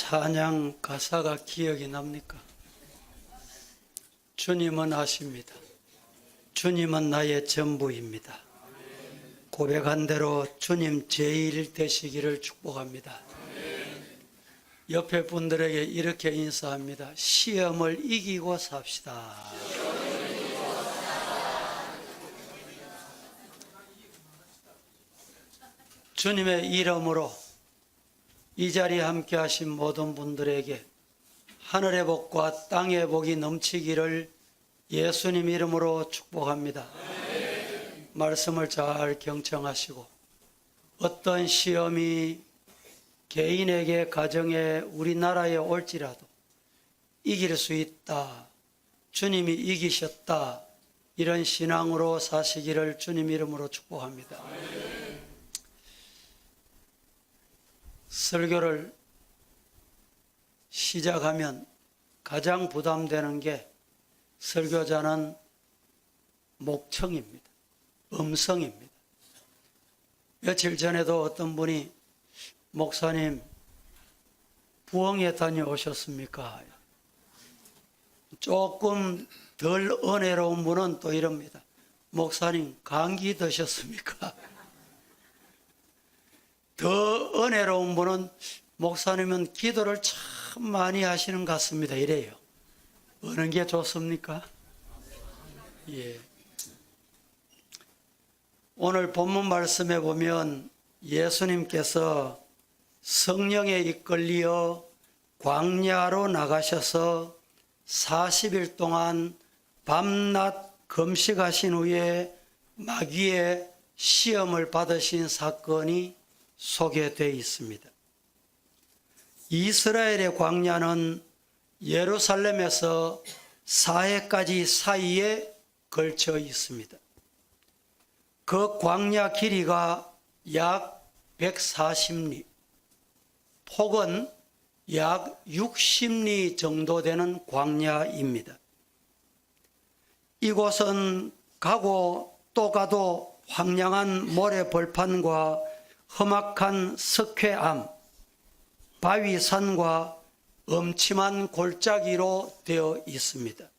찬양 가사가 기억이 납니까? 주님은 아십니다. 주님은 나의 전부입니다. 고백한 대로 주님 제일 되시기를 축복합니다. 옆에 분들에게 이렇게 인사합니다. 시험을 이기고 삽시다. 주님의 이름으로 이 자리에 함께 하신 모든 분들에게 하늘의 복과 땅의 복이 넘치기를 예수님 이름으로 축복합니다. 말씀을 잘 경청하시고 어떤 시험이 개인에게, 가정에, 우리나라에 올지라도 이길 수 있다, 주님이 이기셨다, 이런 신앙으로 사시기를 주님 이름으로 축복합니다. 설교를 시작하면 가장 부담되는 게 설교자는 목청입니다. 음성입니다. 며칠 전에도 어떤 분이 목사님 부흥회 다녀오셨습니까? 조금 덜 은혜로운 분은 또 이럽니다. 목사님 감기 드셨습니까? 더 은혜로운 분은 목사님은 기도를 참 많이 하시는 것 같습니다. 이래요. 어느 게 좋습니까? 예. 오늘 본문 말씀에 보면 예수님께서 성령에 이끌려 광야로 나가셔서 40일 동안 밤낮 금식하신 후에 마귀의 시험을 받으신 사건이 소개되어 있습니다. 이스라엘의 광야는 예루살렘에서 사해까지 사이에 걸쳐 있습니다. 그 광야 길이가 약 140리, 폭은 약 60리 정도 되는 광야입니다. 이곳은 가고 또 가도 황량한 모래 벌판과 험악한 석회암, 바위산과 엄침한 골짜기로 되어 있습니다.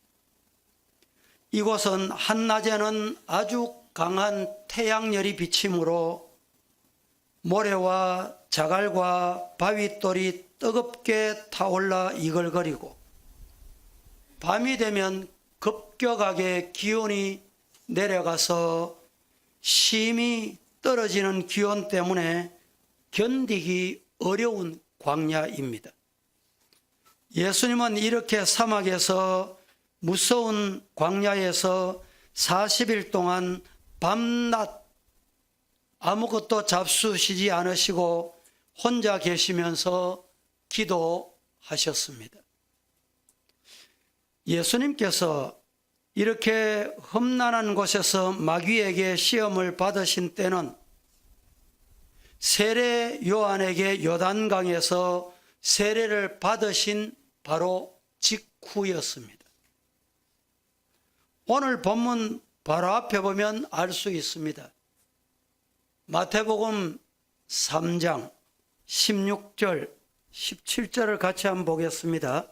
이곳은 한낮에는 아주 강한 태양열이 비치므로 모래와 자갈과 바위돌이 뜨겁게 타올라 이글거리고, 밤이 되면 급격하게 기온이 내려가서 심히 떨어지는 기온 때문에 견디기 어려운 광야입니다. 예수님은 이렇게 사막에서 무서운 광야에서 40일 동안 밤낮 아무것도 잡수시지 않으시고 혼자 계시면서 기도하셨습니다. 예수님께서 이렇게 험난한 곳에서 마귀에게 시험을 받으신 때는 세례 요한에게 요단강에서 세례를 받으신 바로 직후였습니다. 오늘 본문 바로 앞에 보면 알 수 있습니다. 마태복음 3장 16절 17절을 같이 한번 보겠습니다.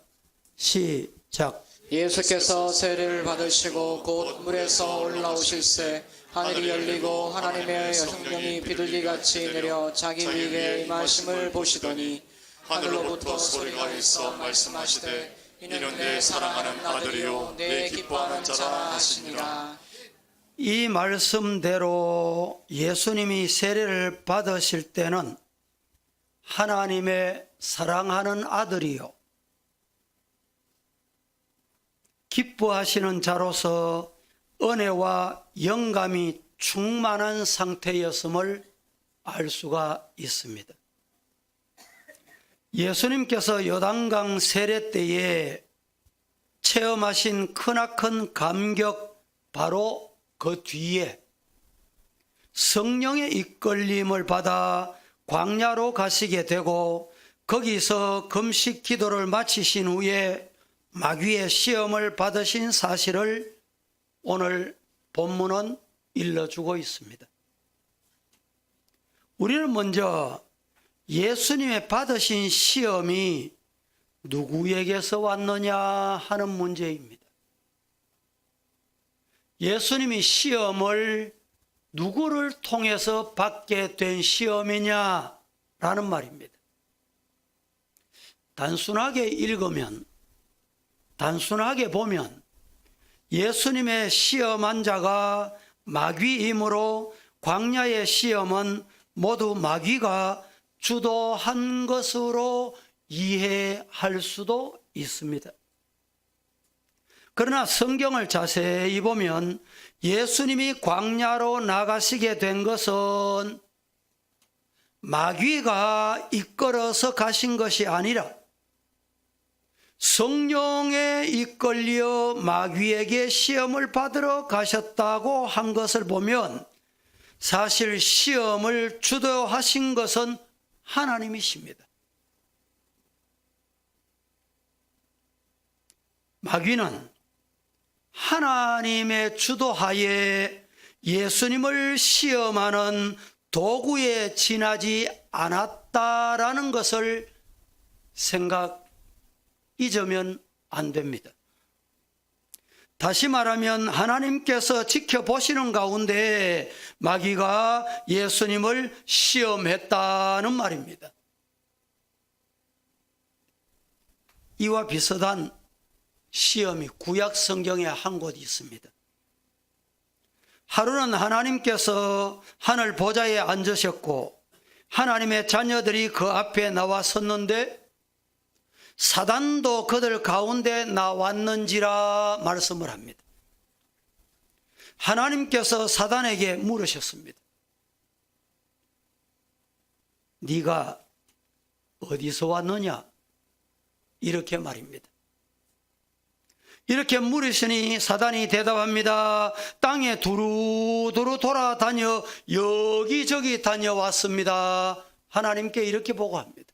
시작. 예수께서 세례를 받으시고 곧 물에서 올라오실새 하늘이 열리고 하나님의 성령이 비둘기같이 내려 자기 위에 임하심을 보시더니 하늘로부터 소리가 있어 말씀하시되 이는 내 사랑하는 아들이요 내 기뻐하는 자라 하시니라. 이 말씀대로 예수님이 세례를 받으실 때는 하나님의 사랑하는 아들이요 기뻐하시는 자로서 은혜와 영감이 충만한 상태였음을 알 수가 있습니다. 예수님께서 요단강 세례 때에 체험하신 크나큰 감격, 바로 그 뒤에 성령의 이끌림을 받아 광야로 가시게 되고 거기서 금식 기도를 마치신 후에 마귀의 시험을 받으신 사실을 오늘 본문은 일러주고 있습니다. 우리는 먼저 예수님의 받으신 시험이 누구에게서 왔느냐 하는 문제입니다. 예수님이 시험을 누구를 통해서 받게 된 시험이냐라는 말입니다. 단순하게 읽으면, 단순하게 보면 예수님의 시험한 자가 마귀이므로 광야의 시험은 모두 마귀가 주도한 것으로 이해할 수도 있습니다. 그러나 성경을 자세히 보면 예수님이 광야로 나가시게 된 것은 마귀가 이끌어서 가신 것이 아니라 성령에 이끌려 마귀에게 시험을 받으러 가셨다고 한 것을 보면 사실 시험을 주도하신 것은 하나님이십니다. 마귀는 하나님의 주도하에 예수님을 시험하는 도구에 지나지 않았다라는 것을 잊으면 안 됩니다. 다시 말하면 하나님께서 지켜보시는 가운데 마귀가 예수님을 시험했다는 말입니다. 이와 비슷한 시험이 구약 성경에 한 곳이 있습니다. 하루는 하나님께서 하늘 보좌에 앉으셨고 하나님의 자녀들이 그 앞에 나와 섰는데 사단도 그들 가운데 나왔는지라 말씀을 합니다. 하나님께서 사단에게 물으셨습니다. 네가 어디서 왔느냐? 이렇게 말입니다. 이렇게 물으시니 사단이 대답합니다. 땅에 두루두루 돌아다녀 여기저기 다녀왔습니다. 하나님께 이렇게 보고합니다.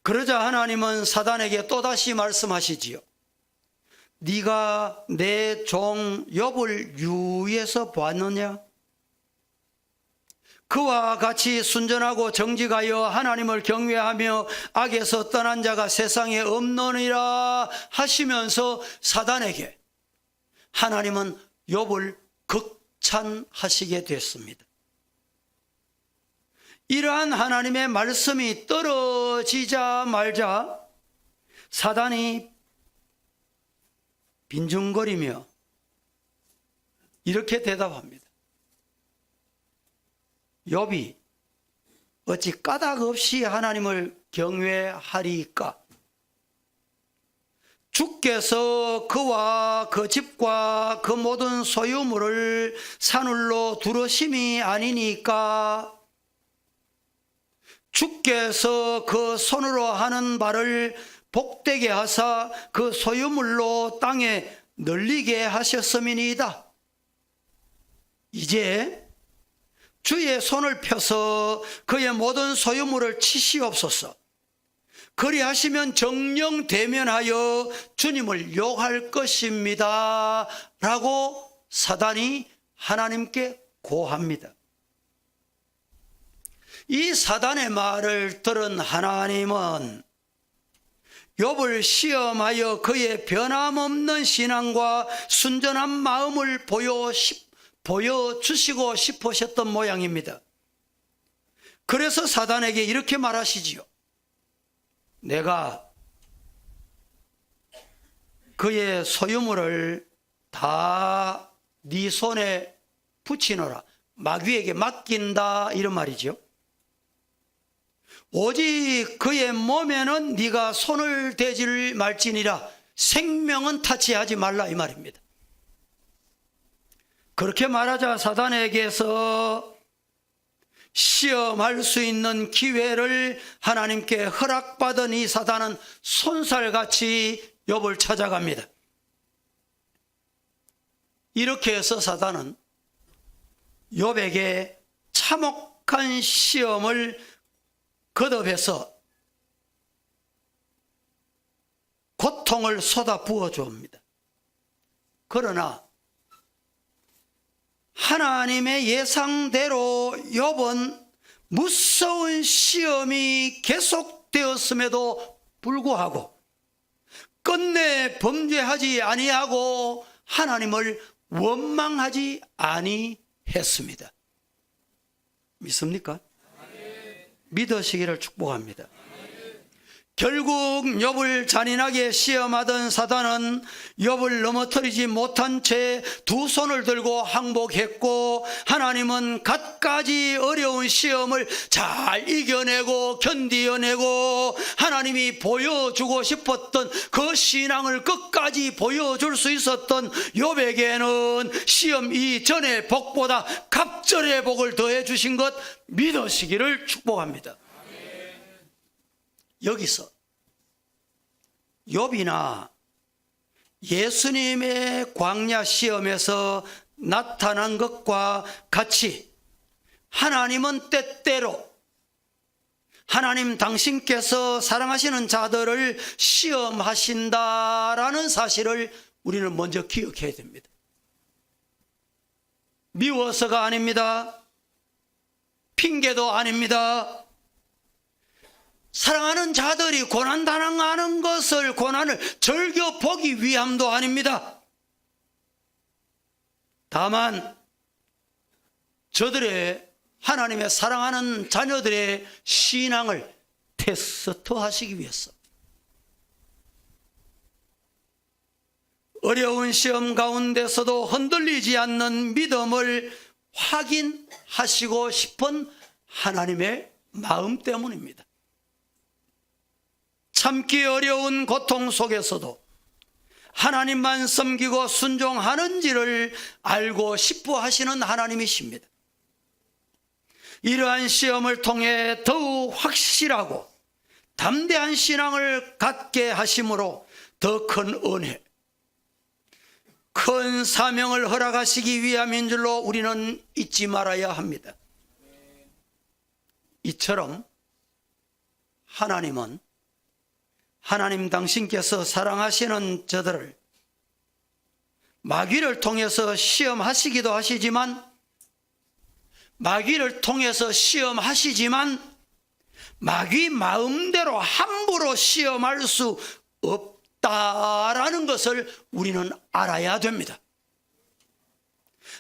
그러자 하나님은 사단에게 또다시 말씀하시지요. 네가 내 종 욥을 유에서 보았느냐? 그와 같이 순전하고 정직하여 하나님을 경외하며 악에서 떠난 자가 세상에 없느니라 하시면서 사단에게 하나님은 욥을 극찬하시게 됐습니다. 이러한 하나님의 말씀이 떨어지자 말자 사단이 빈중거리며 이렇게 대답합니다. 욥이 어찌 까닭 없이 하나님을 경외하리까? 주께서 그와 그 집과 그 모든 소유물을 산울로 두르심이 아니니까? 주께서 그 손으로 하는 바를 복되게 하사 그 소유물로 땅에 널리게 하셨음이니이다. 이제 주의 손을 펴서 그의 모든 소유물을 치시옵소서. 그리하시면 정령 대면하여 주님을 욕할 것입니다. 라고 사단이 하나님께 고합니다. 이 사단의 말을 들은 하나님은 욥을 시험하여 그의 변함없는 신앙과 순전한 마음을 보여주시고 싶으셨던 모양입니다. 그래서 사단에게 이렇게 말하시지요. 내가 그의 소유물을 다 네 손에 붙이노라. 마귀에게 맡긴다 이런 말이죠. 오직 그의 몸에는 네가 손을 대지를 말지니라. 생명은 타치하지 말라 이 말입니다. 그렇게 말하자 사단에게서 시험할 수 있는 기회를 하나님께 허락받은 이 사단은 손살같이 욥을 찾아갑니다. 이렇게 해서 사단은 욥에게 참혹한 시험을 거듭해서 고통을 쏟아부어 줍니다. 그러나 하나님의 예상대로 욥은 무서운 시험이 계속되었음에도 불구하고 끝내 범죄하지 아니하고 하나님을 원망하지 아니했습니다. 믿습니까? 믿으시기를 축복합니다. 결국 욥을 잔인하게 시험하던 사단은 욥을 넘어뜨리지 못한 채 두 손을 들고 항복했고, 하나님은 갖가지 어려운 시험을 잘 이겨내고 견디어내고 하나님이 보여주고 싶었던 그 신앙을 끝까지 보여줄 수 있었던 욥에게는 시험 이전의 복보다 갑절의 복을 더해 주신 것 믿으시기를 축복합니다. 여기서 욥이나 예수님의 광야 시험에서 나타난 것과 같이 하나님은 때때로 하나님 당신께서 사랑하시는 자들을 시험하신다라는 사실을 우리는 먼저 기억해야 됩니다. 미워서가 아닙니다. 핑계도 아닙니다. 사랑하는 자들이 고난당하는 것을, 고난을 즐겨 보기 위함도 아닙니다. 다만 저들의, 하나님의 사랑하는 자녀들의 신앙을 테스트하시기 위해서, 어려운 시험 가운데서도 흔들리지 않는 믿음을 확인하시고 싶은 하나님의 마음 때문입니다. 참기 어려운 고통 속에서도 하나님만 섬기고 순종하는지를 알고 싶어 하시는 하나님이십니다. 이러한 시험을 통해 더욱 확실하고 담대한 신앙을 갖게 하심으로 더 큰 은혜, 큰 사명을 허락하시기 위함인 줄로 우리는 잊지 말아야 합니다. 이처럼 하나님은 하나님 당신께서 사랑하시는 저들을 마귀를 통해서 시험하시기도 하시지만, 마귀를 통해서 시험하시지만 마귀 마음대로 함부로 시험할 수 없다라는 것을 우리는 알아야 됩니다.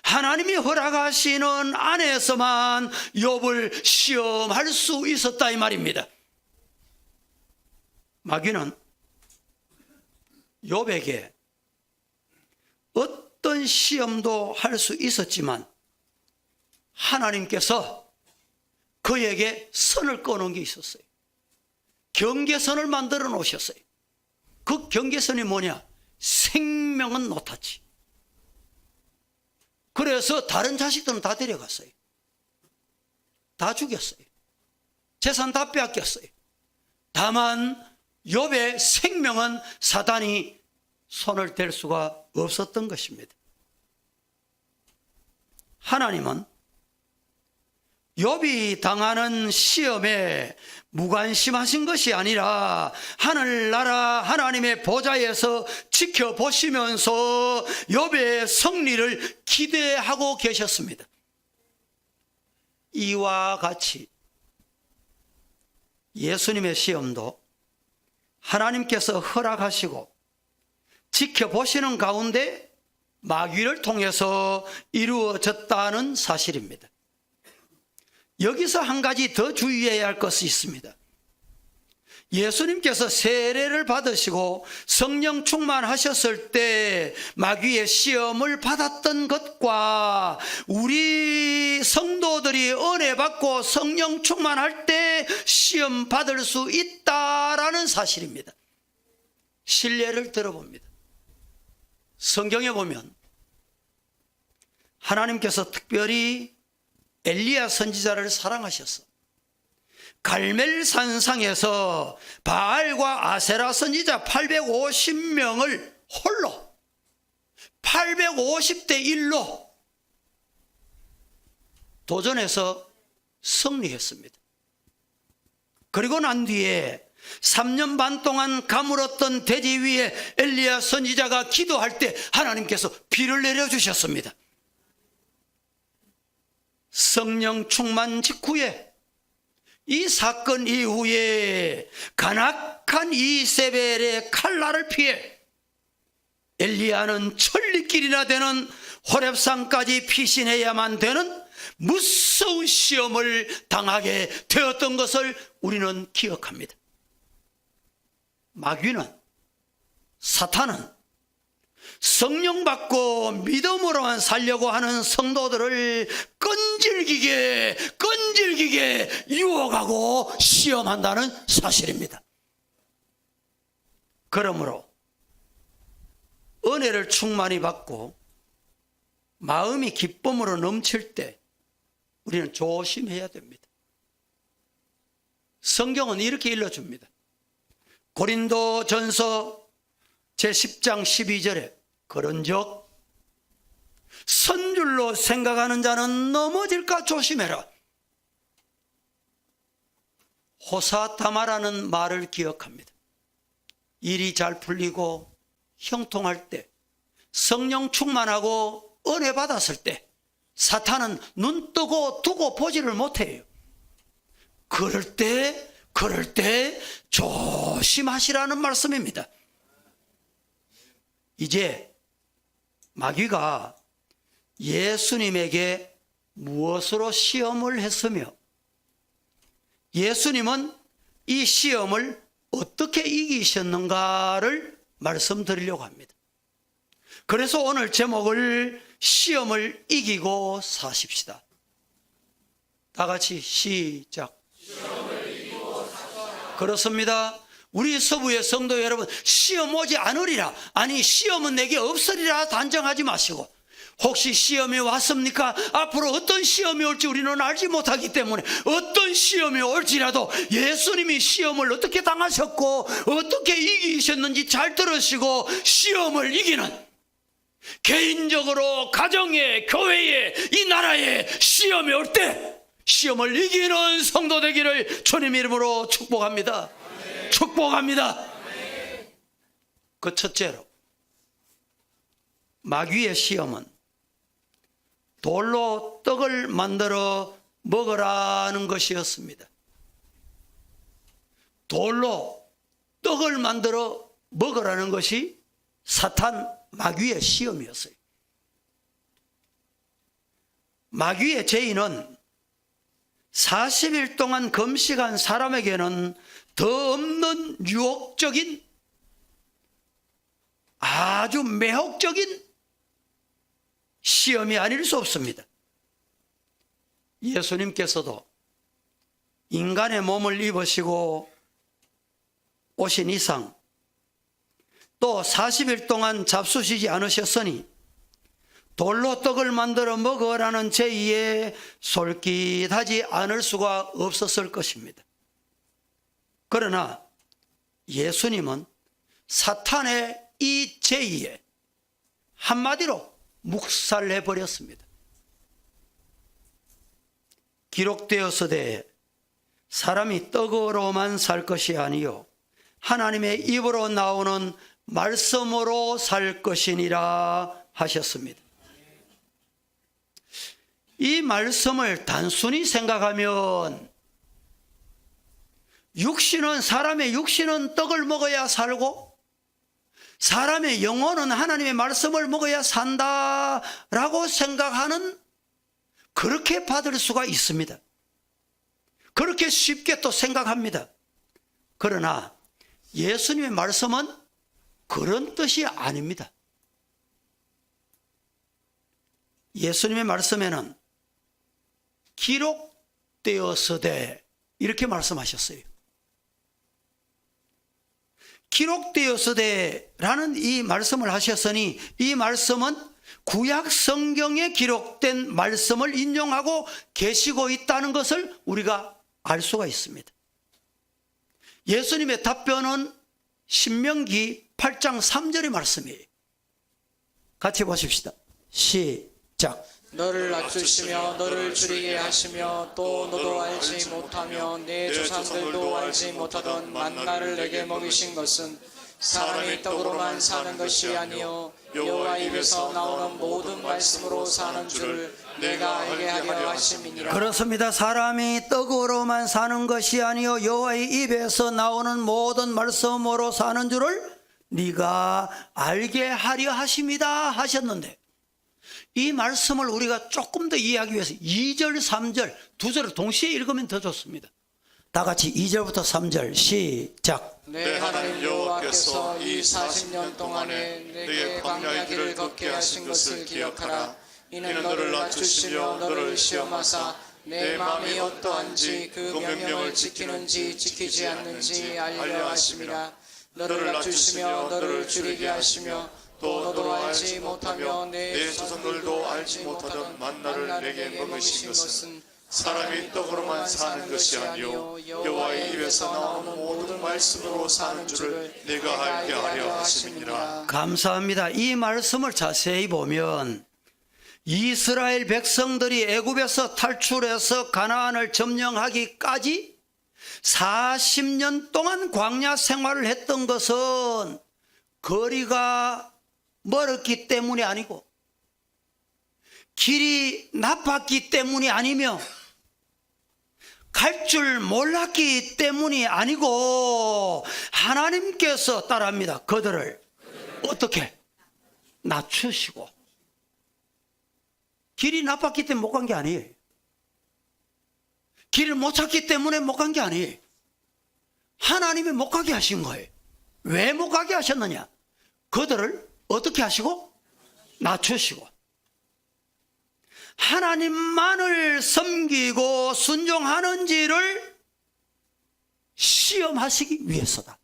하나님이 허락하시는 안에서만 욥을 시험할 수 있었다 이 말입니다. 마귀는 욥에게 어떤 시험도 할 수 있었지만 하나님께서 그에게 선을 꺼놓은 게 있었어요. 경계선을 만들어 놓으셨어요. 그 경계선이 뭐냐? 생명은 놓았지. 그래서 다른 자식들은 다 데려갔어요. 다 죽였어요. 재산 다 빼앗겼어요. 다만 욥의 생명은 사단이 손을 댈 수가 없었던 것입니다. 하나님은 욥이 당하는 시험에 무관심하신 것이 아니라 하늘나라 하나님의 보좌에서 지켜보시면서 욥의 승리를 기대하고 계셨습니다. 이와 같이 예수님의 시험도 하나님께서 허락하시고 지켜보시는 가운데 마귀를 통해서 이루어졌다는 사실입니다. 여기서 한 가지 더 주의해야 할 것이 있습니다. 예수님께서 세례를 받으시고 성령 충만하셨을 때 마귀의 시험을 받았던 것과 우리 성도들이 은혜 받고 성령 충만할 때 시험 받을 수 있다라는 사실입니다. 신뢰를 들어봅니다. 성경에 보면 하나님께서 특별히 엘리야 선지자를 사랑하셔서 갈멜산상에서 바알과 아세라 선지자 850명을 홀로 850대 1로 도전해서 승리했습니다. 그리고 난 뒤에 3년 반 동안 가물었던 대지 위에 엘리야 선지자가 기도할 때 하나님께서 비를 내려주셨습니다. 성령 충만 직후에 이 사건 이후에 간악한 이세벨의 칼날을 피해 엘리야는 천리길이나 되는 호렙산까지 피신해야만 되는 무서운 시험을 당하게 되었던 것을 우리는 기억합니다. 마귀는, 사탄은 성령 받고 믿음으로만 살려고 하는 성도들을 끈질기게 유혹하고 시험한다는 사실입니다. 그러므로 은혜를 충만히 받고 마음이 기쁨으로 넘칠 때 우리는 조심해야 됩니다. 성경은 이렇게 일러줍니다. 고린도전서 제10장 12절에 그런즉 선줄로 생각하는 자는 넘어질까 조심해라. 호사타마라는 말을 기억합니다. 일이 잘 풀리고 형통할 때, 성령 충만하고 은혜 받았을 때 사탄은 눈 뜨고 두고 보지를 못해요. 그럴 때 조심하시라는 말씀입니다. 이제 마귀가 예수님에게 무엇으로 시험을 했으며 예수님은 이 시험을 어떻게 이기셨는가를 말씀드리려고 합니다. 그래서 오늘 제목을 시험을 이기고 사십시다. 다 같이 시작. 그렇습니다. 우리 서부의 성도 여러분, 시험 오지 않으리라, 아니 시험은 내게 없으리라 단정하지 마시고, 혹시 시험이 왔습니까? 앞으로 어떤 시험이 올지 우리는 알지 못하기 때문에 어떤 시험이 올지라도 예수님이 시험을 어떻게 당하셨고 어떻게 이기셨는지 잘 들으시고 시험을 이기는, 개인적으로 가정에, 교회에, 이 나라에 시험이 올 때 시험을 이기는 성도 되기를 주님 이름으로 축복합니다. 축복합니다. 그 첫째로, 마귀의 시험은 돌로 떡을 만들어 먹으라는 것이었습니다. 돌로 떡을 만들어 먹으라는 것이 사탄 마귀의 시험이었어요. 마귀의 제의는 40일 동안 금식한 사람에게는 더 없는 유혹적인, 아주 매혹적인 시험이 아닐 수 없습니다. 예수님께서도 인간의 몸을 입으시고 오신 이상 또 40일 동안 잡수시지 않으셨으니 돌로 떡을 만들어 먹으라는 제의에 솔깃하지 않을 수가 없었을 것입니다. 그러나 예수님은 사탄의 이 제의에 한마디로 묵살해 버렸습니다. 기록되었으되 사람이 떡으로만 살 것이 아니요 하나님의 입으로 나오는 말씀으로 살 것이니라 하셨습니다. 이 말씀을 단순히 생각하면 사람의 육신은 떡을 먹어야 살고 사람의 영혼은 하나님의 말씀을 먹어야 산다라고 생각하는, 그렇게 받을 수가 있습니다. 그렇게 쉽게 또 생각합니다. 그러나 예수님의 말씀은 그런 뜻이 아닙니다. 예수님의 말씀에는 기록되었으되 이렇게 말씀하셨어요. 기록되었으되라는 이 말씀을 하셨으니 이 말씀은 구약 성경에 기록된 말씀을 인용하고 계시고 있다는 것을 우리가 알 수가 있습니다. 예수님의 답변은 신명기 8장 3절의 말씀이에요. 같이 보십시다. 시작. 너를 낮추시며 너를 줄이게 하시며 또 너도 알지 못하며 내 조상들도 알지 못하던 만나를 내게 먹이신 것은 사람이 떡으로만 사는 것이 아니요 여호와 입에서 나오는 모든 말씀으로 사는 줄을 내가 알게 하려 하심이니라. 그렇습니다. 사람이 떡으로만 사는 것이 아니요 여호와의 입에서 나오는 모든 말씀으로 사는 줄을 네가 알게 하려 하심이다 하셨는데, 이 말씀을 우리가 조금 더 이해하기 위해서 2절 3절 두 절을 동시에 읽으면 더 좋습니다. 다 같이 2절부터 3절 시작. 내 하나님 여호와께서 이 40년 동안에 내게 광야 길을 걷게 하신 것을 기억하라. 이는 너를 낮추시며 너를 시험하사 내 마음이 어떠한지 그 명령을 지키는지 지키지 않는지 알려 하심이라. 너를 낮추시며 너를 줄이게 하시며 또 너도 알지 못하며 내 조상들도 알지 못하던 만나를 내게 먹으신 것은 사람이 떡으로만 사는 것이 아니요 여호와의 입에서 나오는 모든 말씀으로 사는 줄을 내가 알게 하려 하심이니라. 감사합니다. 이 말씀을 자세히 보면 이스라엘 백성들이 애굽에서 탈출해서 가나안을 점령하기까지 40년 동안 광야 생활을 했던 것은 거리가 멀었기 때문이 아니고 길이 나빴기 때문이 아니며 갈 줄 몰랐기 때문이 아니고 하나님께서 따라합니다. 그들을 어떻게 낮추시고, 길이 나빴기 때문에 못 간 게 아니에요. 길을 못 찾기 때문에 못 간 게 아니에요. 하나님이 못 가게 하신 거예요. 왜 못 가게 하셨느냐? 그들을 어떻게 하시고? 낮추시고. 하나님만을 섬기고 순종하는지를 시험하시기 위해서다.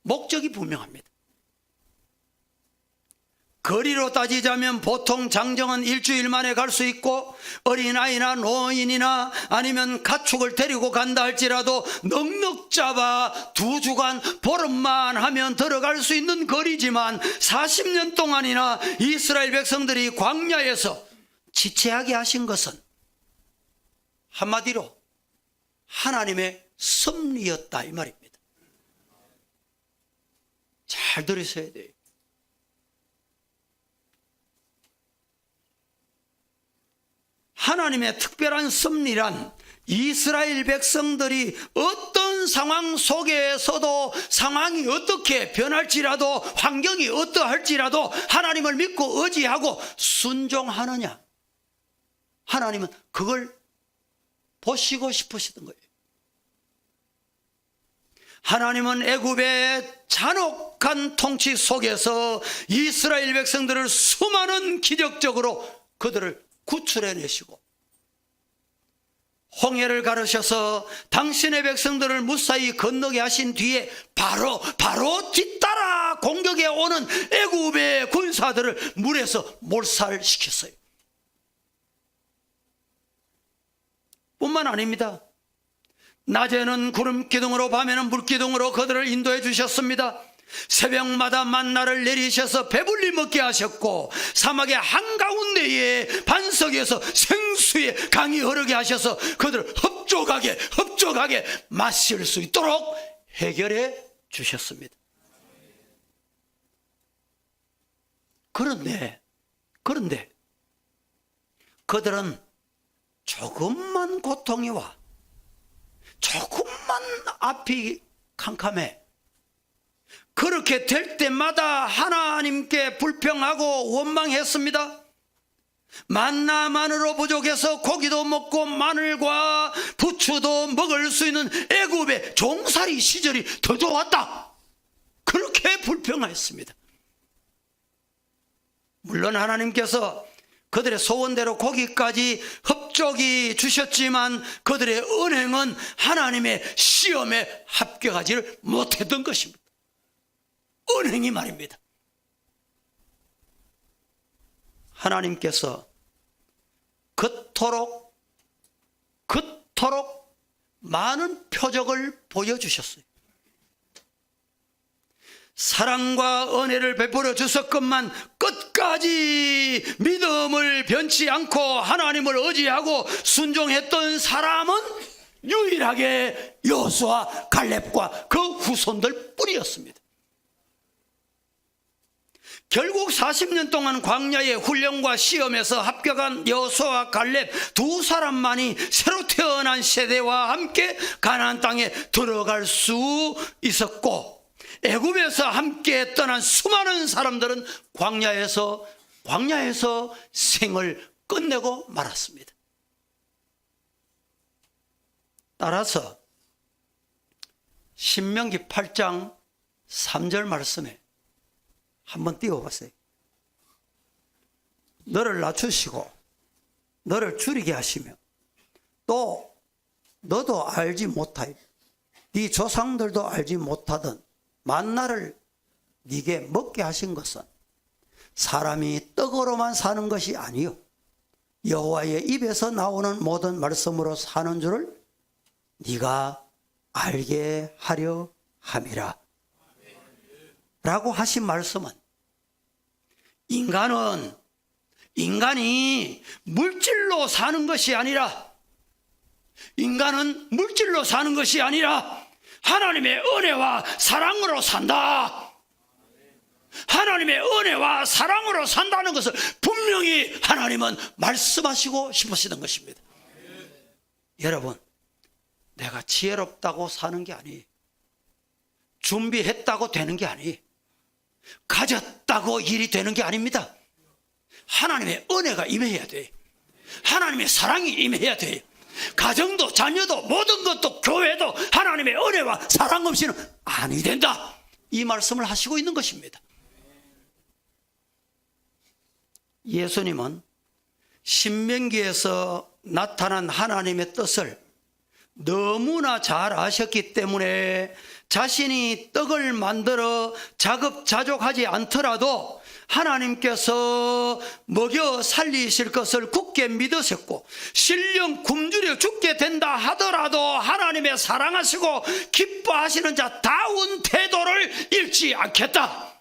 목적이 분명합니다. 거리로 따지자면 보통 장정은 일주일 만에 갈 수 있고, 어린아이나 노인이나 아니면 가축을 데리고 간다 할지라도 넉넉 잡아 2주간 보름만 하면 들어갈 수 있는 거리지만, 40년 동안이나 이스라엘 백성들이 광야에서 지체하게 하신 것은 한마디로 하나님의 섭리였다 이 말입니다. 잘 들으셔야 돼요. 하나님의 특별한 섭리란 이스라엘 백성들이 어떤 상황 속에서도 상황이 어떻게 변할지라도 환경이 어떠할지라도 하나님을 믿고 의지하고 순종하느냐, 하나님은 그걸 보시고 싶으시던 거예요. 하나님은 애굽의 잔혹한 통치 속에서 이스라엘 백성들을 수많은 기적적으로 그들을 구출해내시고, 홍해를 가르셔서 당신의 백성들을 무사히 건너게 하신 뒤에 바로 뒤따라 공격해 오는 애굽의 군사들을 물에서 몰살시켰어요. 뿐만 아닙니다. 낮에는 구름 기둥으로 밤에는 물 기둥으로 그들을 인도해 주셨습니다. 새벽마다 만나를 내리셔서 배불리 먹게 하셨고, 사막의 한가운데에 반석에서 생수의 강이 흐르게 하셔서 그들을 흡족하게 마실 수 있도록 해결해 주셨습니다. 그런데 그들은 조금만 고통이 와, 조금만 앞이 캄캄해, 그렇게 될 때마다 하나님께 불평하고 원망했습니다. 만나만으로 부족해서 고기도 먹고 마늘과 부추도 먹을 수 있는 애굽의 종살이 시절이 더 좋았다, 그렇게 불평하였습니다. 물론 하나님께서 그들의 소원대로 고기까지 흡족히 주셨지만 그들의 언행은 하나님의 시험에 합격하지를 못했던 것입니다. 언행이 말입니다. 하나님께서 그토록 많은 표적을 보여주셨어요. 사랑과 은혜를 베풀어 주셨건만 끝까지 믿음을 변치 않고 하나님을 의지하고 순종했던 사람은 유일하게 여호수아, 갈렙과 그 후손들 뿐이었습니다. 결국 40년 동안 광야의 훈련과 시험에서 합격한 여호수아와 갈렙 두 사람만이 새로 태어난 세대와 함께 가나안 땅에 들어갈 수 있었고, 애굽에서 함께 떠난 수많은 사람들은 광야에서 생을 끝내고 말았습니다. 따라서 신명기 8장 3절 말씀에 한번 띄워보세요. 너를 낮추시고 너를 줄이게 하시며 또 너도 알지 못하여 네 조상들도 알지 못하던 만나를 네게 먹게 하신 것은 사람이 떡으로만 사는 것이 아니요 여호와의 입에서 나오는 모든 말씀으로 사는 줄을 네가 알게 하려 함이라 라고 하신 말씀은, 인간이 물질로 사는 것이 아니라, 하나님의 은혜와 사랑으로 산다. 하나님의 은혜와 사랑으로 산다는 것을 분명히 하나님은 말씀하시고 싶으시던 것입니다. 여러분, 내가 지혜롭다고 사는 게 아니에요. 준비했다고 되는 게 아니에요. 가졌다고 일이 되는 게 아닙니다. 하나님의 은혜가 임해야 돼요. 하나님의 사랑이 임해야 돼요. 가정도 자녀도 모든 것도 교회도 하나님의 은혜와 사랑 없이는 아니 된다. 이 말씀을 하시고 있는 것입니다. 예수님은 신명기에서 나타난 하나님의 뜻을 너무나 잘 아셨기 때문에 자신이 떡을 만들어 자급자족하지 않더라도 하나님께서 먹여 살리실 것을 굳게 믿으셨고, 실령 굶주려 죽게 된다 하더라도 하나님의 사랑하시고 기뻐하시는 자다운 태도를 잃지 않겠다.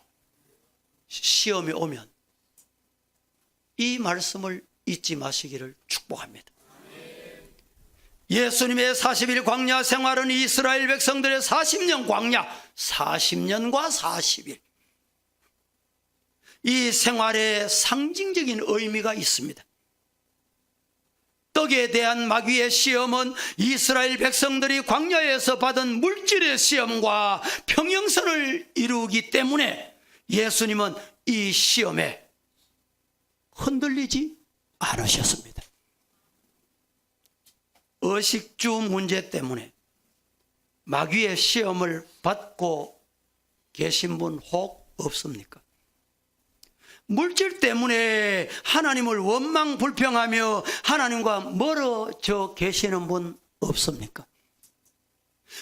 시험이 오면 이 말씀을 잊지 마시기를 축복합니다. 예수님의 40일 광야 생활은 이스라엘 백성들의 40년 광야, 40년과 40일. 이 생활에 상징적인 의미가 있습니다. 떡에 대한 마귀의 시험은 이스라엘 백성들이 광야에서 받은 물질의 시험과 평행선을 이루기 때문에 예수님은 이 시험에 흔들리지 않으셨습니다. 의식주 문제 때문에 마귀의 시험을 받고 계신 분 혹 없습니까? 물질 때문에 하나님을 원망 불평하며 하나님과 멀어져 계시는 분 없습니까?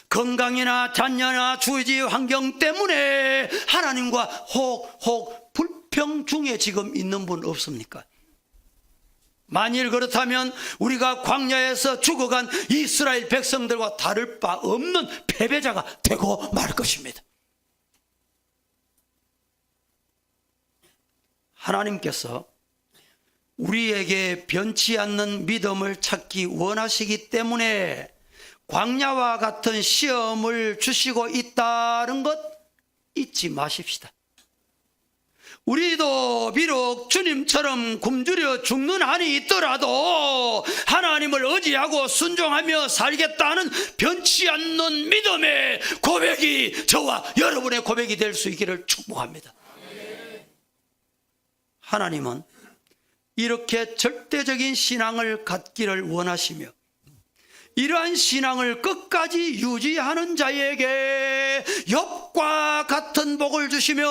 건강이나 자녀나 주지 환경 때문에 하나님과 혹 불평 중에 지금 있는 분 없습니까? 만일 그렇다면 우리가 광야에서 죽어간 이스라엘 백성들과 다를 바 없는 패배자가 되고 말 것입니다. 하나님께서 우리에게 변치 않는 믿음을 찾기 원하시기 때문에 광야와 같은 시험을 주시고 있다는 것 잊지 마십시다. 우리도 비록 주님처럼 굶주려 죽는 한이 있더라도 하나님을 의지하고 순종하며 살겠다는 변치 않는 믿음의 고백이 저와 여러분의 고백이 될 수 있기를 축복합니다. 하나님은 이렇게 절대적인 신앙을 갖기를 원하시며 이러한 신앙을 끝까지 유지하는 자에게 욥과 같은 복을 주시며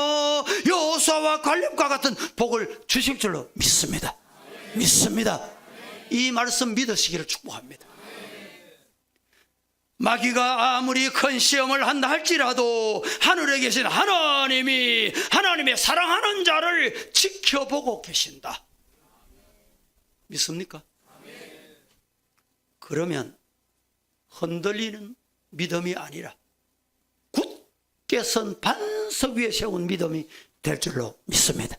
여호수아와 갈렙과 같은 복을 주실 줄로 믿습니다. 믿습니다. 이 말씀 믿으시기를 축복합니다. 마귀가 아무리 큰 시험을 한다 할지라도 하늘에 계신 하나님이 하나님의 사랑하는 자를 지켜보고 계신다. 믿습니까? 그러면 흔들리는 믿음이 아니라 굳게 선 반석 위에 세운 믿음이 될 줄로 믿습니다.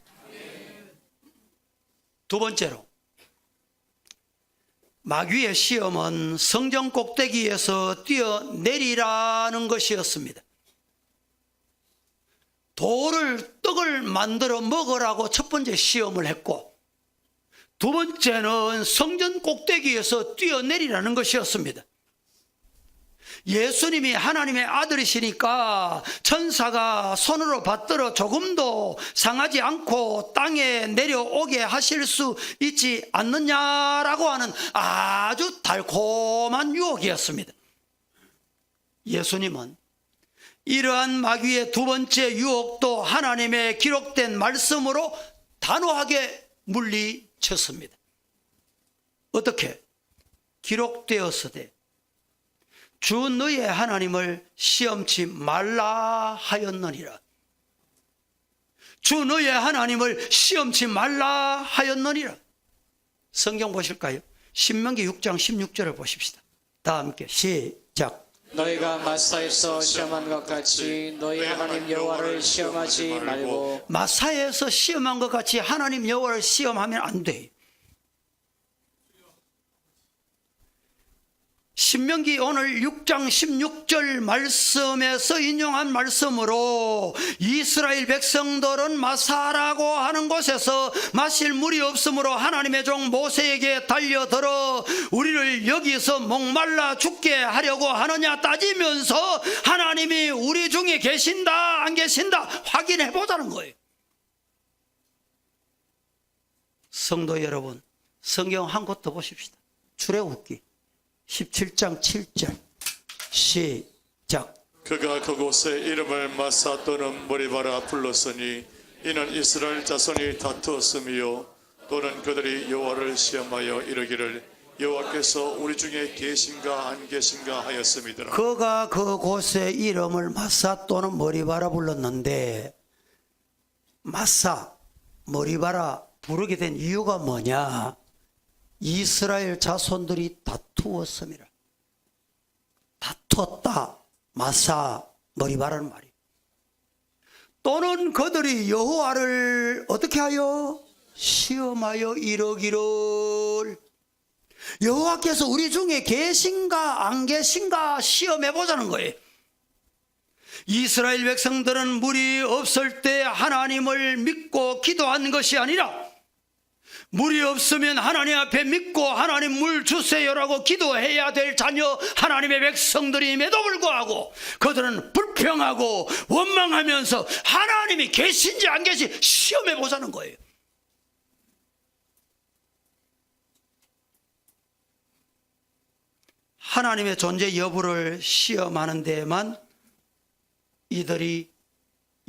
두 번째로, 마귀의 시험은 성전 꼭대기에서 뛰어내리라는 것이었습니다. 돌을 떡을 만들어 먹으라고 첫 번째 시험을 했고, 두 번째는 성전 꼭대기에서 뛰어내리라는 것이었습니다. 예수님이 하나님의 아들이시니까 천사가 손으로 받들어 조금도 상하지 않고 땅에 내려오게 하실 수 있지 않느냐라고 하는 아주 달콤한 유혹이었습니다. 예수님은 이러한 마귀의 두 번째 유혹도 하나님의 기록된 말씀으로 단호하게 물리쳤습니다. 어떻게? 기록되었으되 주 너의 하나님을 시험치 말라 하였느니라. 주 너의 하나님을 시험치 말라 하였느니라. 성경 보실까요? 신명기 6장 16절을 보십시다. 다 함께 시작. 너희가 마사에서 시험한 것 같이 너희 하나님 여호와를 시험하지 말고. 마사에서 시험한 것 같이 하나님 여호와를 시험하면 안 돼요. 신명기 오늘 6장 16절 말씀에서 인용한 말씀으로 이스라엘 백성들은 마사라고 하는 곳에서 마실 물이 없으므로 하나님의 종 모세에게 달려들어 우리를 여기서 목말라 죽게 하려고 하느냐 따지면서 하나님이 우리 중에 계신다 안 계신다 확인해 보자는 거예요. 성도 여러분, 성경 한 곳 더 보십시다. 출애굽기 17장 7절 시작. 그가 그곳에 이름을 마사 또는 머리바라 불렀으니 이는 이스라엘 자손이 다투었으며 또는 그들이 여호와를 시험하여 이르기를 여호와께서 우리 중에 계신가 안 계신가 하였음이더라. 그가 그곳에 이름을 마사 또는 머리바라 불렀는데, 마사 머리바라 부르게 된 이유가 뭐냐? 이스라엘 자손들이 다투었음이라. 다투었다. 마사 머리바라는 말이. 또는 그들이 여호와를 어떻게 하여? 시험하여 이르기를 여호와께서 우리 중에 계신가 안 계신가 시험해 보자는 거예요. 이스라엘 백성들은 물이 없을 때 하나님을 믿고 기도한 것이 아니라 물이 없으면 하나님 앞에 믿고 하나님 물 주세요라고 기도해야 될 자녀 하나님의 백성들임에도 불구하고 그들은 불평하고 원망하면서 하나님이 계신지 안 계신지 시험해 보자는 거예요. 하나님의 존재 여부를 시험하는 데에만 이들이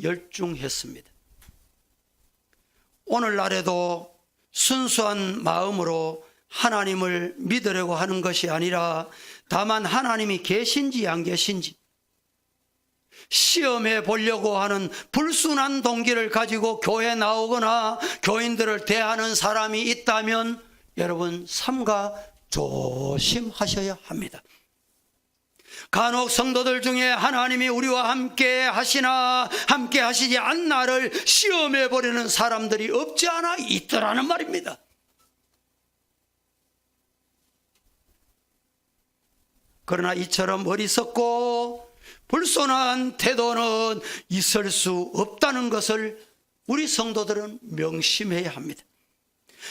열중했습니다. 오늘날에도 순수한 마음으로 하나님을 믿으려고 하는 것이 아니라 다만 하나님이 계신지 안 계신지 시험해 보려고 하는 불순한 동기를 가지고 교회에 나오거나 교인들을 대하는 사람이 있다면 여러분 삼가 조심하셔야 합니다. 간혹 성도들 중에 하나님이 우리와 함께 하시나 함께 하시지 않나를 시험해 버리는 사람들이 없지 않아 있더라는 말입니다. 그러나 이처럼 어리석고 불손한 태도는 있을 수 없다는 것을 우리 성도들은 명심해야 합니다.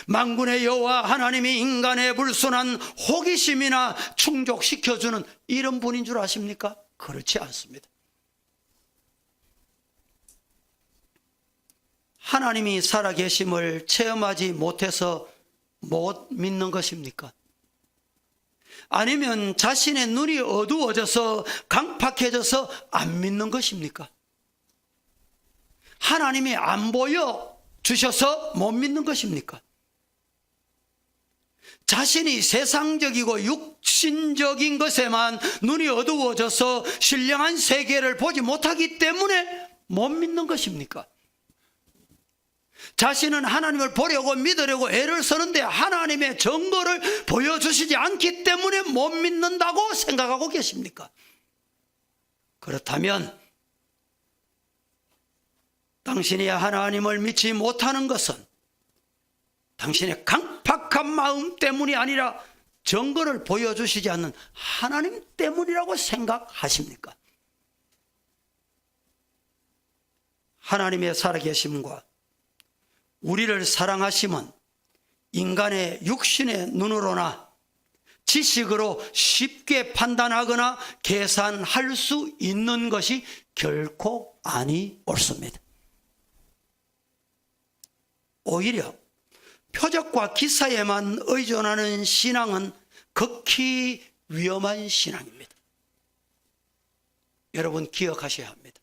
만군의 여호와 하나님이 인간의 불순한 호기심이나 충족시켜주는 이런 분인 줄 아십니까? 그렇지 않습니다. 하나님이 살아계심을 체험하지 못해서 못 믿는 것입니까? 아니면 자신의 눈이 어두워져서 강팍해져서 안 믿는 것입니까? 하나님이 안 보여 주셔서 못 믿는 것입니까? 자신이 세상적이고 육신적인 것에만 눈이 어두워져서 신령한 세계를 보지 못하기 때문에 못 믿는 것입니까? 자신은 하나님을 보려고 믿으려고 애를 쓰는데 하나님의 증거를 보여주시지 않기 때문에 못 믿는다고 생각하고 계십니까? 그렇다면 당신이 하나님을 믿지 못하는 것은 당신의 강팍한 마음 때문이 아니라 증거를 보여주시지 않는 하나님 때문이라고 생각하십니까? 하나님의 살아계심과 우리를 사랑하심은 인간의 육신의 눈으로나 지식으로 쉽게 판단하거나 계산할 수 있는 것이 결코 아니 옳습니다. 오히려 표적과 기사에만 의존하는 신앙은 극히 위험한 신앙입니다. 여러분 기억하셔야 합니다.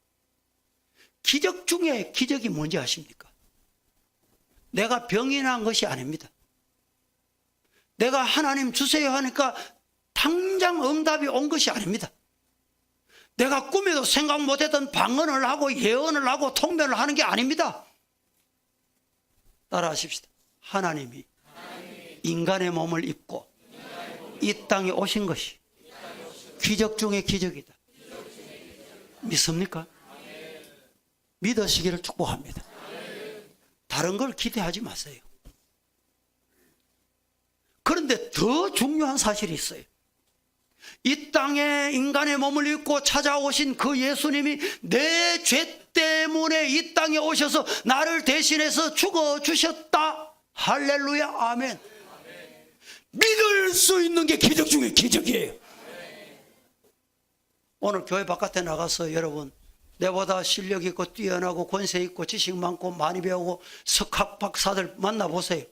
기적 중에 기적이 뭔지 아십니까? 내가 병이 난 것이 아닙니다. 내가 하나님 주세요 하니까 당장 응답이 온 것이 아닙니다. 내가 꿈에도 생각 못했던 방언을 하고 예언을 하고 통변을 하는 게 아닙니다. 따라하십시다. 하나님이 인간의 몸을 입고 이 땅에 오신 것이 기적 중의 기적이다. 믿습니까? 믿으시기를 축복합니다. 다른 걸 기대하지 마세요. 그런데 더 중요한 사실이 있어요. 이 땅에 인간의 몸을 입고 찾아오신 그 예수님이 내 죄 때문에 이 땅에 오셔서 나를 대신해서 죽어주셨다. 할렐루야, 아멘. 믿을 수 있는 게 기적 중에 기적이에요. 오늘 교회 바깥에 나가서 여러분, 내보다 실력 있고 뛰어나고 권세 있고 지식 많고 많이 배우고 석학 박사들 만나보세요.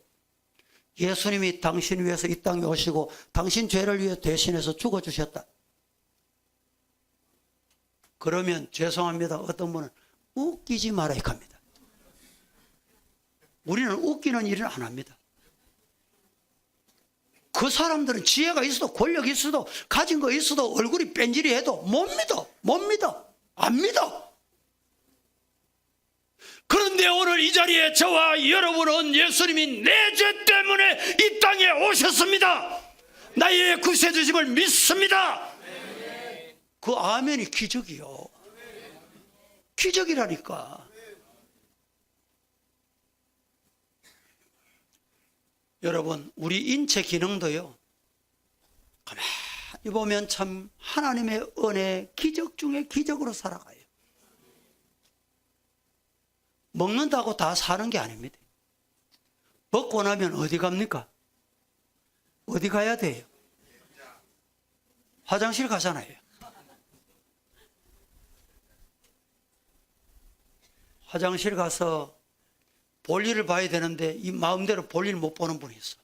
예수님이 당신 위해서 이 땅에 오시고 당신 죄를 위해 대신해서 죽어주셨다. 그러면 죄송합니다. 어떤 분은 웃기지 말아야 합니다. 우리는 웃기는 일을 안 합니다. 그 사람들은 지혜가 있어도 권력이 있어도 가진 거 있어도 얼굴이 뺀질이해도 못 믿어. 안 믿어. 그런데 오늘 이 자리에 저와 여러분은 예수님이 내 죄 때문에 이 땅에 오셨습니다. 나의 구세주심을 믿습니다. 그 아멘이 기적이요. 기적이라니까. 여러분, 우리 인체 기능도요, 가만히 보면 참 하나님의 은혜, 기적 중에 기적으로 살아가요. 먹는다고 다 사는 게 아닙니다. 먹고 나면 어디 갑니까? 어디 가야 돼요? 화장실 가잖아요. 화장실 가서 볼일을 봐야 되는데 이 마음대로 볼일 못 보는 분이 있어.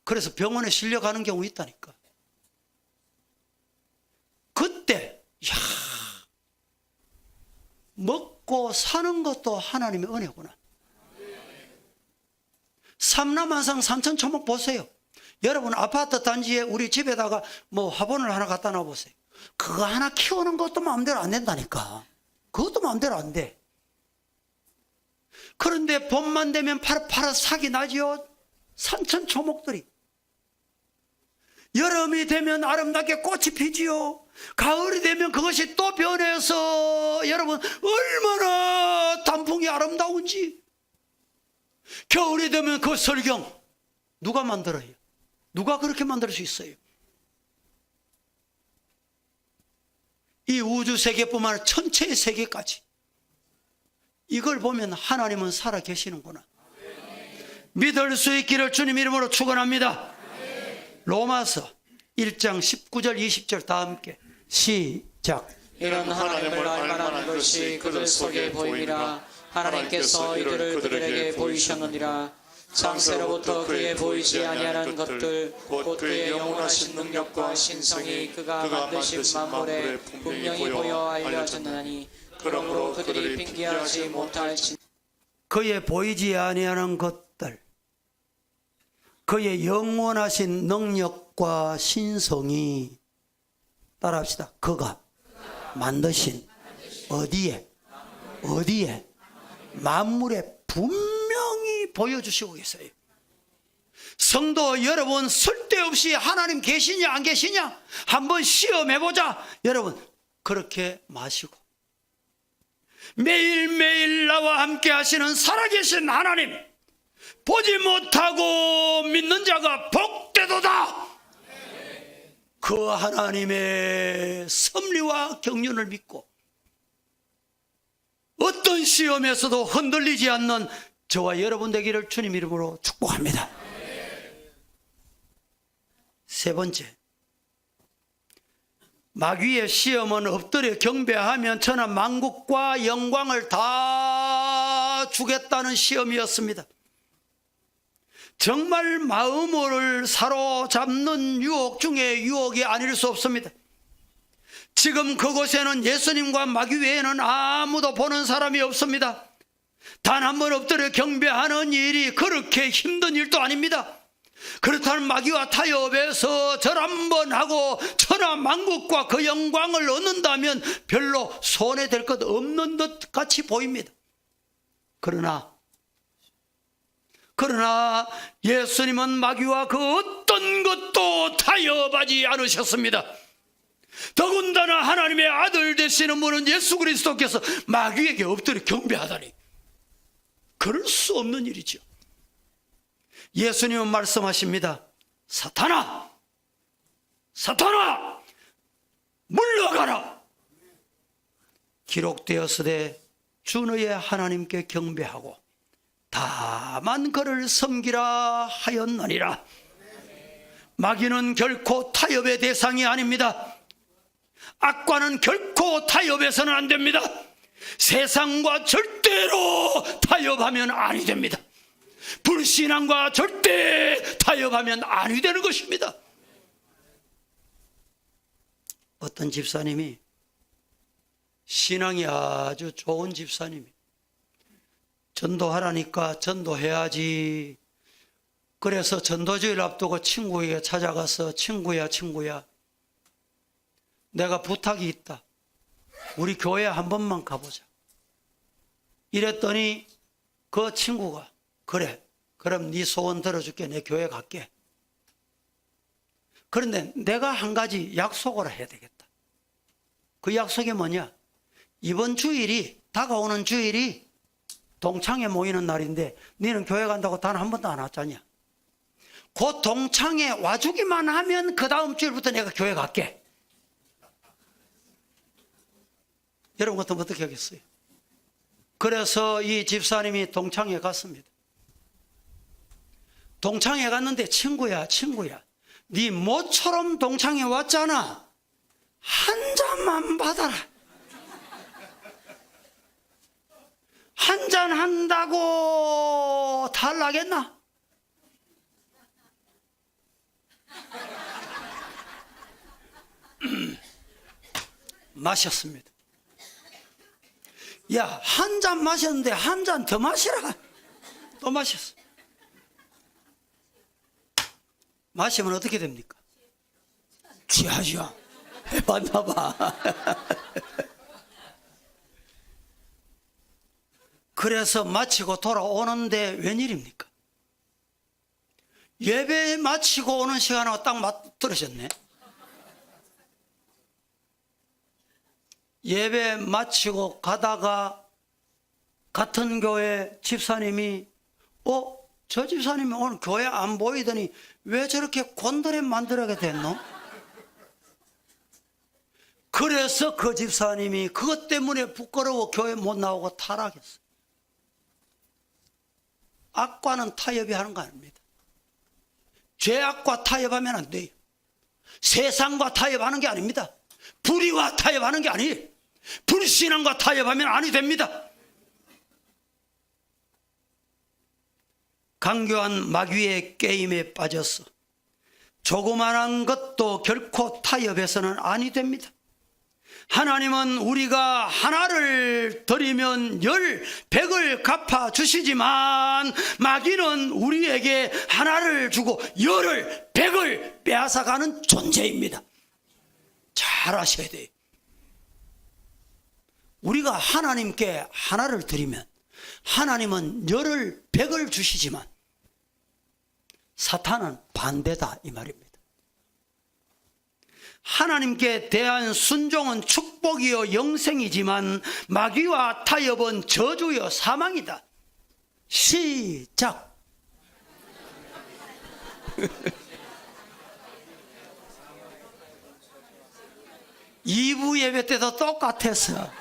그래서 병원에 실려가는 경우 있다니까. 그때 먹고 사는 것도 하나님의 은혜구나. 삼남한상 산천초목 보세요. 여러분 아파트 단지에 우리 집에다가 뭐 화분을 하나 갖다 놔보세요. 그거 하나 키우는 것도 마음대로 안 된다니까. 그것도 마음대로 안 돼. 그런데 봄만 되면 파릇파릇 나지요. 산천초목들이. 여름이 되면 아름답게 꽃이 피지요. 가을이 되면 그것이 또 변해서 여러분 얼마나 단풍이 아름다운지. 겨울이 되면 그 설경 누가 만들어요? 누가 그렇게 만들 수 있어요? 이 우주 세계뿐만 아니라 천체의 세계까지. 이걸 보면 하나님은 살아 계시는구나. 믿을 수 있기를 주님 이름으로 축원합니다. 로마서 1장 19절 20절 다 함께 시작. 이런 하나님을 알만한 것이 그들 속에 보임이라. 하나님께서 이들을 그들에게 보이셨느니라. 창세로부터 그의 보이지 아니하는 것들 곧 그의 영원하신 능력과 신성이 그가 만드신 만물에 분명히 보여 알려졌나니 그러므로 그들이 핑계하지 못할 진. 그의 보이지 아니하는 것들, 그의 영원하신 능력과 신성이, 따라합시다. 그가 만드신 어디에 만물에 분명히 보여주시고 계세요. 성도 여러분, 쓸데없이 하나님 계시냐 안 계시냐 한번 시험해보자. 여러분 그렇게 마시고 매일매일 나와 함께 하시는 살아계신 하나님, 보지 못하고 믿는 자가 복되도다. 그 하나님의 섭리와 경륜을 믿고 어떤 시험에서도 흔들리지 않는 저와 여러분 되기를 주님 이름으로 축복합니다. 세 번째, 마귀의 시험은 엎드려 경배하면 천하 만국과 영광을 다 주겠다는 시험이었습니다. 정말 마음을 사로잡는 유혹 중에 유혹이 아닐 수 없습니다. 지금 그곳에는 예수님과 마귀 외에는 아무도 보는 사람이 없습니다. 단 한 번 엎드려 경배하는 일이 그렇게 힘든 일도 아닙니다. 그렇다면 마귀와 타협해서 절 한 번 하고 천하 만국과 그 영광을 얻는다면 별로 손해될 것 없는 것 같이 보입니다. 그러나 예수님은 마귀와 그 어떤 것도 타협하지 않으셨습니다. 더군다나 하나님의 아들 되시는 분은 예수 그리스도께서 마귀에게 엎드려 경배하다니, 그럴 수 없는 일이죠. 예수님은 말씀하십니다. 사탄아, 사탄아, 물러가라. 기록되었으되 주 너의 하나님께 경배하고 다만 그를 섬기라 하였느니라. 마귀는 결코 타협의 대상이 아닙니다. 악과는 결코 타협해서는 안 됩니다. 세상과 절대로 타협하면 아니 됩니다. 불신앙과 절대 타협하면 아니 되는 것입니다. 어떤 집사님이, 신앙이 아주 좋은 집사님이, 전도하라니까 전도해야지. 그래서 전도주일 앞두고 친구에게 찾아가서 친구야 내가 부탁이 있다. 우리 교회 한 번만 가보자. 이랬더니 그 친구가 그래, 그럼 네 소원 들어줄게. 내 교회 갈게. 그런데 내가 한 가지 약속을 해야 되겠다. 그 약속이 뭐냐? 이번 주일이, 다가오는 주일이 동창회 모이는 날인데 너는 교회 간다고 단 한 번도 안 왔잖냐. 그 동창회 와주기만 하면 그 다음 주일부터 내가 교회 갈게. 여러분 같으면 어떻게 하겠어요? 그래서 이 집사님이 동창회 갔습니다. 동창회 갔는데 친구야 네 모처럼 동창회 왔잖아. 한 잔만 받아라. 한 잔 한다고 탈락했나? 마셨습니다. 야, 한 잔 마셨는데 한 잔 더 마시라. 또 마셨어. 마시면 어떻게 됩니까? 취하죠. 해봤나 봐. 그래서 마치고 돌아오는데 웬일입니까? 예배 마치고 오는 시간하고 딱 맞들으셨네. 예배 마치고 가다가 같은 교회 집사님이 저 집사님이 오늘 교회 안 보이더니 왜 저렇게 곤드레 만들게 됐노? 그래서 그 집사님이 그것 때문에 부끄러워 교회 못 나오고 타락했어요. 악과는 타협이 하는 거 아닙니다. 죄악과 타협하면 안 돼요. 세상과 타협하는 게 아닙니다. 불의와 타협하는 게 아니에요. 불신앙과 타협하면 아니 됩니다. 강교한 마귀의 게임에 빠졌어. 조그만한 것도 결코 타협해서는 아니 됩니다. 하나님은 우리가 하나를 드리면 100을 갚아주시지만 마귀는 우리에게 하나를 주고 100을 빼앗아가는 존재입니다. 잘 아셔야 돼요. 우리가 하나님께 하나를 드리면 하나님은 100을 주시지만 사탄은 반대다 이 말입니다. 하나님께 대한 순종은 축복이요 영생이지만 마귀와 타협은 저주요 사망이다. 시작. 이부 예배 때도 똑같았어.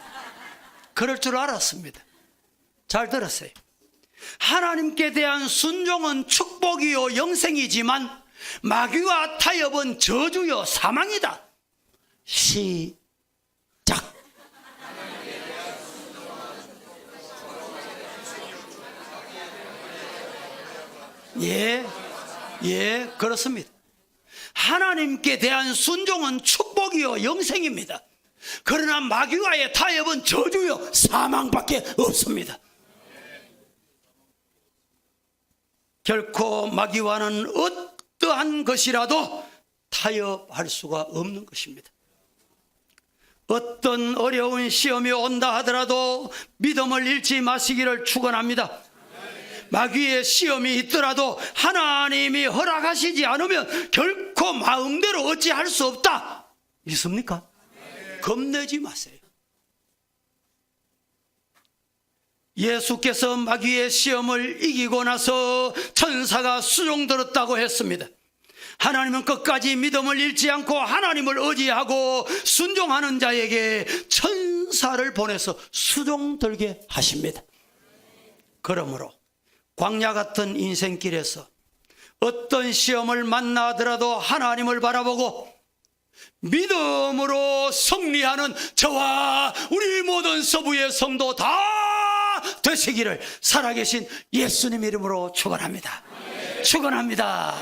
그럴 줄 알았습니다. 잘 들었어요. 하나님께 대한 순종은 축복이요 영생이지만 마귀와 타협은 저주요 사망이다. 시작. 예, 그렇습니다. 하나님께 대한 순종은 축복이요 영생입니다. 그러나 마귀와의 타협은 저주요 사망밖에 없습니다. 결코 마귀와는 어떠한 것이라도 타협할 수가 없는 것입니다. 어떤 어려운 시험이 온다 하더라도 믿음을 잃지 마시기를 축원합니다. 마귀의 시험이 있더라도 하나님이 허락하시지 않으면 결코 마음대로 어찌할 수 없다. 믿습니까? 겁내지 마세요. 예수께서 마귀의 시험을 이기고 나서 천사가 수종 들었다고 했습니다. 하나님은 끝까지 믿음을 잃지 않고 하나님을 의지하고 순종하는 자에게 천사를 보내서 수종 들게 하십니다. 그러므로 광야 같은 인생길에서 어떤 시험을 만나더라도 하나님을 바라보고 믿음으로 승리하는 저와 우리 모든 서부의 성도 다 되시기를 살아계신 예수님 이름으로 축원합니다. 축원합니다.